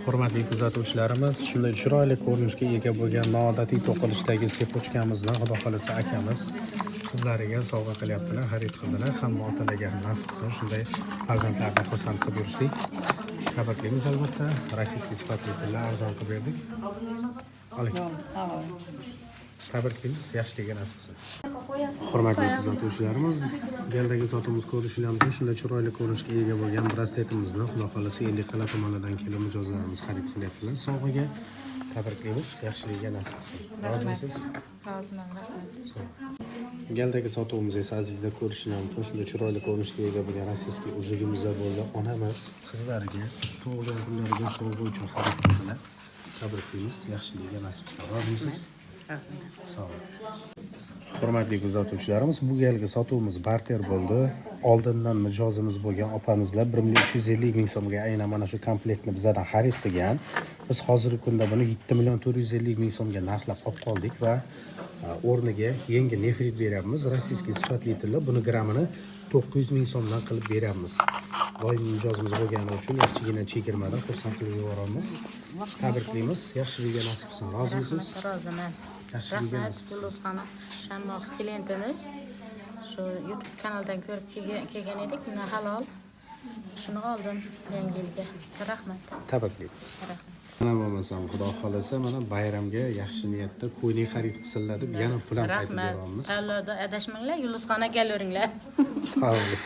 Hurmatli kuzatuvchilarimiz, shunday chiroyli ko'rinishga ega bo'lgan noodatiy to'qilishdagi sepochkamizni Xudo xolasa akamiz qizlariga sovg'a qilyaptilar, xarid qildilar. Hamma otalarga nasib qilsin shunday farzandlarni xursand qilib yurishlik. Tabriklaymiz albatta. Rossiyskiy sifatli tillar arzon qilib berdik. Oling. Tabriklaymiz, yaxshiligiga nasib qilsin. Hurmatli kuzatuvchilarimiz, galdagi sotuvimiz ko'rishingiz shunday chiroyli ko'rinishga ega bo'lgan brasletimizni Xudo xolasa Ellikqal'a tomonidan kelib mijozlarimiz xarid qilyaptilar. Sovg'aga tabriklaymiz, yaxshiligiga nasib qilsin. Rozimisiz? Roziman, rahmat. Galdagi sotuvimiz esa azizlar ko'rishingiz shunday chiroyli ko'rinishga ega bo'lgan rossiyskiy uzugimiz bo'ldi. Onamiz qizlariga tug'ilgan kunlariga sovg'a uchun xarid qildilar. Tabriklaymiz, yaxshiligiga nasib qilsin. Rozimisiz? Sağ olun. Hurmatli kuzatuvchilarimiz, bu galgi sotuvimiz barter bo'ldi. Oldindan mijozimiz bo'lgan opamizlar 1.350 ming so'mga aynan mana shu komplektni bizdan xarid qilgan. Biz hozirgi kunda buni 7.450 ming so'mga narxlab olib qoldik va o'rniga yangi nefrit beryapmiz. Rossiyskiy sifatli tilla buni grammini 900 ming so'mdan qilib beryapmiz. Doim mijozimiz bo'lgani uchun yaxshigina chegirmadan xursand qilib yuboramiz. Tabriklaymiz, yaxshiligiga nasib qilsin. Rozimisiz? Roziman. Yaxshiligiga nasib qilsin. Gulisxona Shanmoq klientimiz. Shu YouTube kanaldan ko'rib kelgan edik. Mana halol. Shuni oldim yangi yilga. Rahmat. Tabriklaymiz. Rahmat. Mana bo'lmasam, Xudo xolasa mana bayramga yaxshi niyatda qo'yning xarid qilsinlar deb yana pul ham qaytib beramiz. Rahmat. Tanlovda adashmanglar, Gulisxona kelaveringlar. Sog' bo'ling.